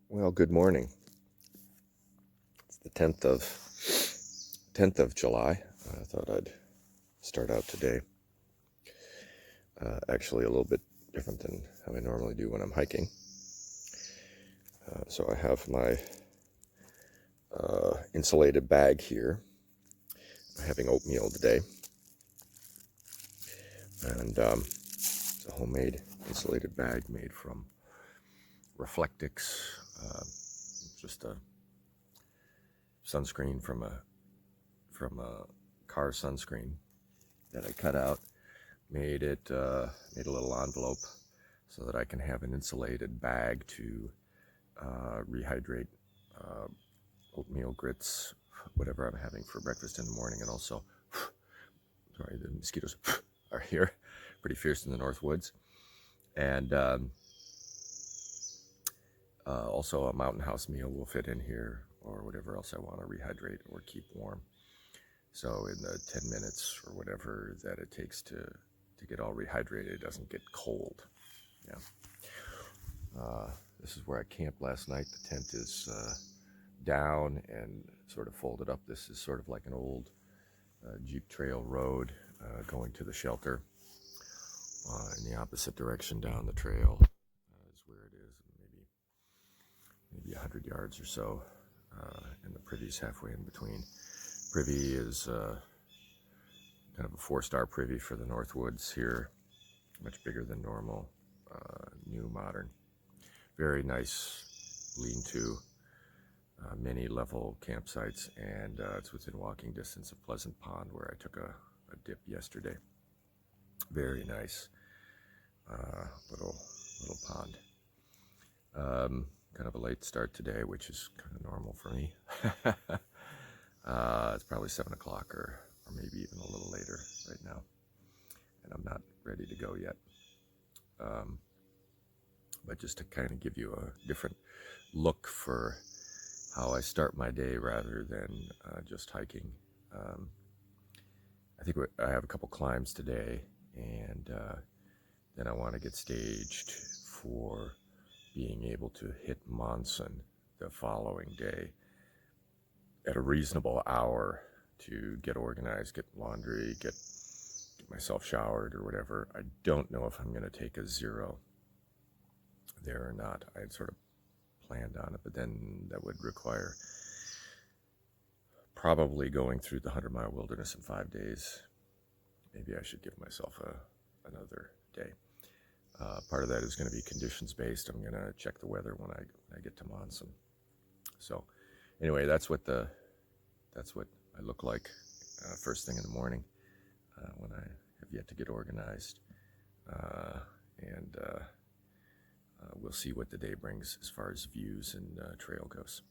Well, good morning. It's the 10th of July. I thought I'd start out today actually a little bit different than how I normally do when I'm hiking. So I have my insulated bag here. I'm having oatmeal today, and it's a homemade insulated bag made from Reflectix, just a sunscreen from a car sunscreen that I cut out, made a little envelope so that I can have an insulated bag to rehydrate oatmeal, grits, whatever I'm having for breakfast in the morning. And also, sorry, the mosquitoes are here, pretty fierce in the North Woods. And also a Mountain House meal will fit in here, or whatever else I want to rehydrate or keep warm. So in the 10 minutes or whatever that it takes to get all rehydrated, it doesn't get cold. Yeah. This is where I camped last night. The tent is down and sort of folded up. This is sort of like an old Jeep trail road going to the shelter. In the opposite direction down the trail is where it is, maybe 100 yards or so, and the privy's halfway in between. Privy is kind of a 4-star privy for the North Woods here, much bigger than normal, new, modern, very nice lean-to, many level campsites, and it's within walking distance of Pleasant Pond, where I took a dip yesterday. Very nice little pond. Kind of a late start today, which is kind of normal for me. It's probably 7 o'clock or maybe even a little later right now, and I'm not ready to go yet. But just to kind of give you a different look for how I start my day rather than just hiking. I think I have a couple climbs today, and then I want to get staged for being able to hit Monson the following day at a reasonable hour to get organized, get laundry, get myself showered or whatever. I don't know if I'm going to take a 0 there or not. I had sort of planned on it, but then that would require probably going through the 100-mile wilderness in 5 days. Maybe I should give myself another day. Part of that is going to be conditions based. I'm going to check the weather when I get to Monson. So anyway, that's what I look like first thing in the morning when I have yet to get organized, and we'll see what the day brings as far as views and trail goes.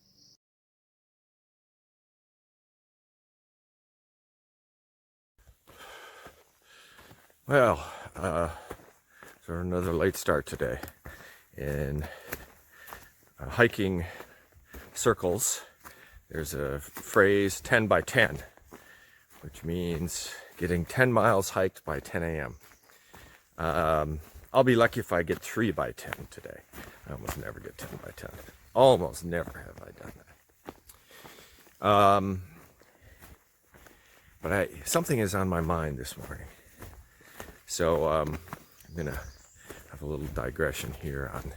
Well, so another late start today. In hiking circles, there's a phrase 10 by 10, which means getting 10 miles hiked by 10 a.m. I'll be lucky if I get 3 by 10 today. I almost never get 10 by 10. Almost never have I done that. But something is on my mind this morning. So I'm going to have a little digression here on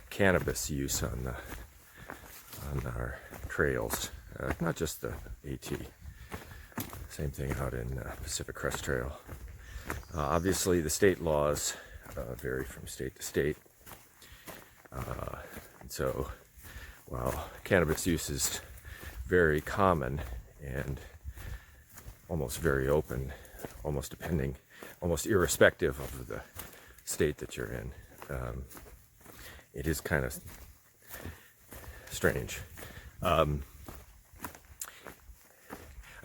cannabis use on our trails, not just the AT. Same thing out in Pacific Crest Trail. Obviously, the state laws vary from state to state. And so, while cannabis use is very common and almost very open, almost irrespective of the state that you're in, it is kind of strange. I've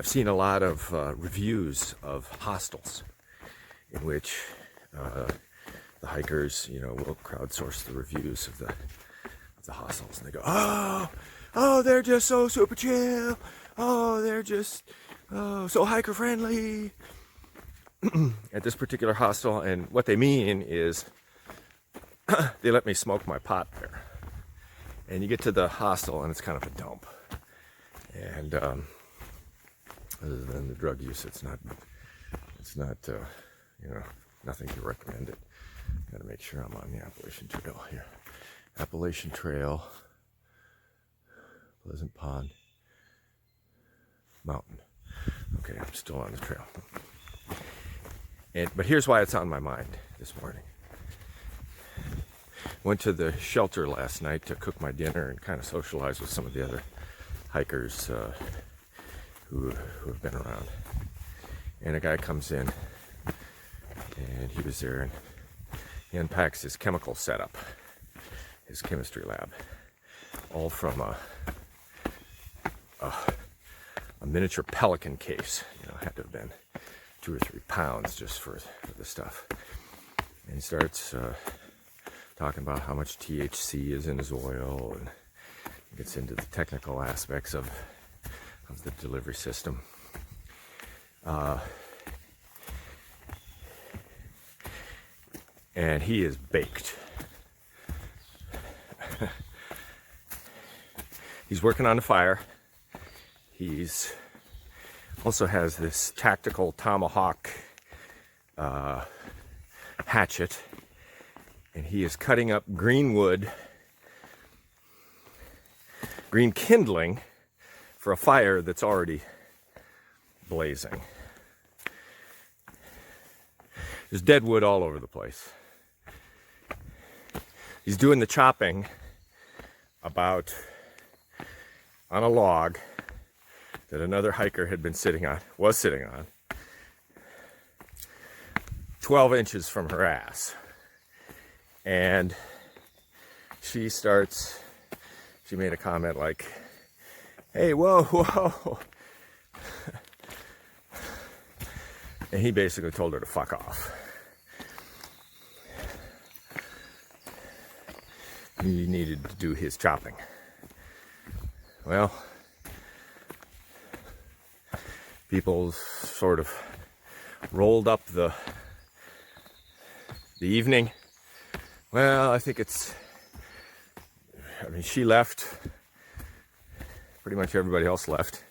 seen a lot of reviews of hostels in which the hikers, will crowdsource the reviews of the hostels, and they go, oh, they're just so super chill. Oh, they're just so hiker friendly. At this particular hostel, and what they mean is they let me smoke my pot there. And you get to the hostel, and it's kind of a dump. And other than the drug use, it's not nothing to recommend it. Got to make sure I'm on the Appalachian Trail here. Appalachian Trail, Pleasant Pond Mountain. Okay, I'm still on the trail. But here's why it's on my mind this morning. Went to the shelter last night to cook my dinner and kind of socialize with some of the other hikers who have been around. And a guy comes in, and he was there, and he unpacks his chemical setup, his chemistry lab, all from a miniature pelican case. Had to have been 2 or 3 pounds just for the stuff. And he starts talking about how much THC is in his oil, and gets into the technical aspects of the delivery system. And he is baked. He's working on the fire. He's also has this tactical tomahawk hatchet, and he is cutting up green wood, green kindling for a fire that's already blazing. There's dead wood all over the place. He's doing the chopping on a log that another hiker was sitting on, 12 inches from her ass. And she made a comment like, "Hey, whoa, whoa." And he basically told her to fuck off. He needed to do his chopping. Well, people sort of rolled up the evening. Well, I think she left. Pretty much everybody else left.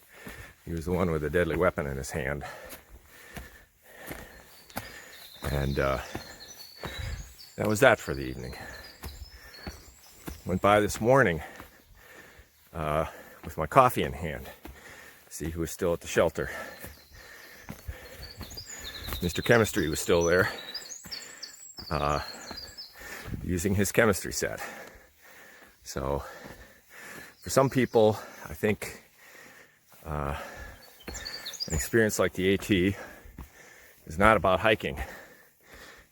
He was the one with a deadly weapon in his hand. And that was that for the evening. Went by this morning with my coffee in hand. See who was still at the shelter. Mr. Chemistry was still there, using his chemistry set. So, for some people, I think an experience like the AT is not about hiking.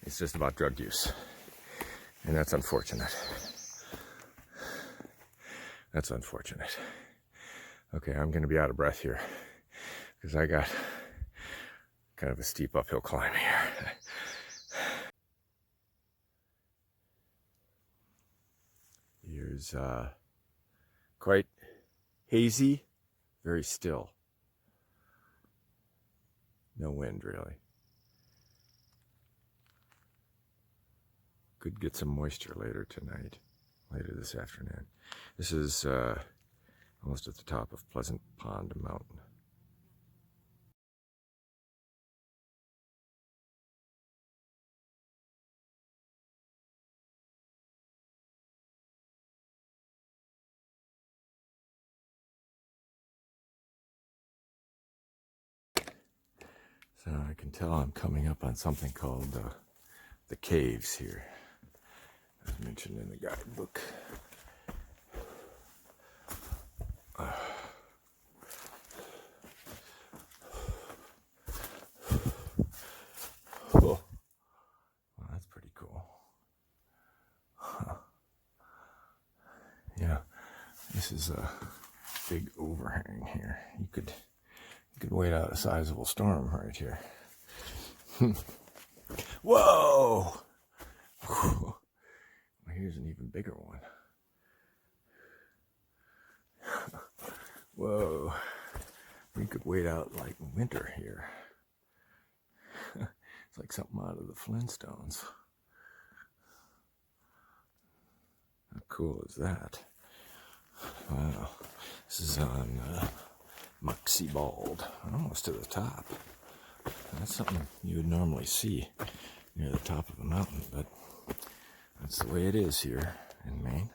It's just about drug use. And that's unfortunate. That's unfortunate. Okay, I'm going to be out of breath here because I got kind of a steep uphill climb here. Here's quite hazy, very still. No wind, really. Could get some moisture later this afternoon. This is almost at the top of Pleasant Pond Mountain. So I can tell I'm coming up on something called the caves here, as mentioned in the guidebook. Oh, well, that's pretty cool. Huh. Yeah, this is a big overhang here. You could wait out a sizable storm right here. Whoa! Here's an even bigger one. Whoa. We could wait out like winter here. It's like something out of the Flintstones. How cool is that? Wow, this is on Moxie Bald, almost to the top. That's something you would normally see near the top of a mountain, but that's the way it is here in Maine.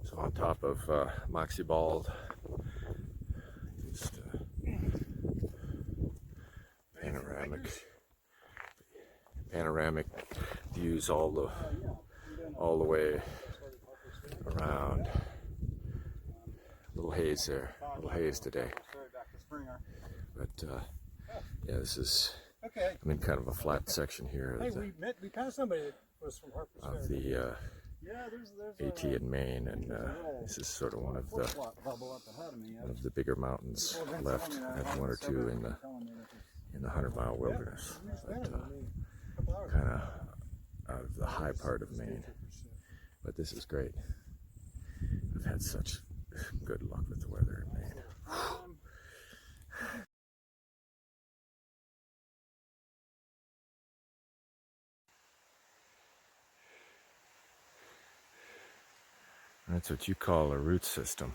So on top of Moxie Bald, just panoramic views all the way around. Little haze there, little haze today. But yeah, this is. I'm in kind of a flat section here of we passed somebody that was from Harper's the AT in Maine, and this is sort of one of the bigger mountains left. I have one or two in the 100-mile wilderness, but kind of out of the high part of Maine. But this is great. I've had such good luck with the weather in Maine. That's what you call a root system.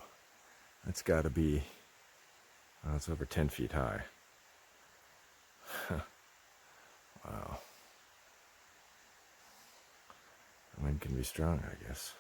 That's got to be, well, it's over 10 feet high. Wow. The wind can be strong, I guess.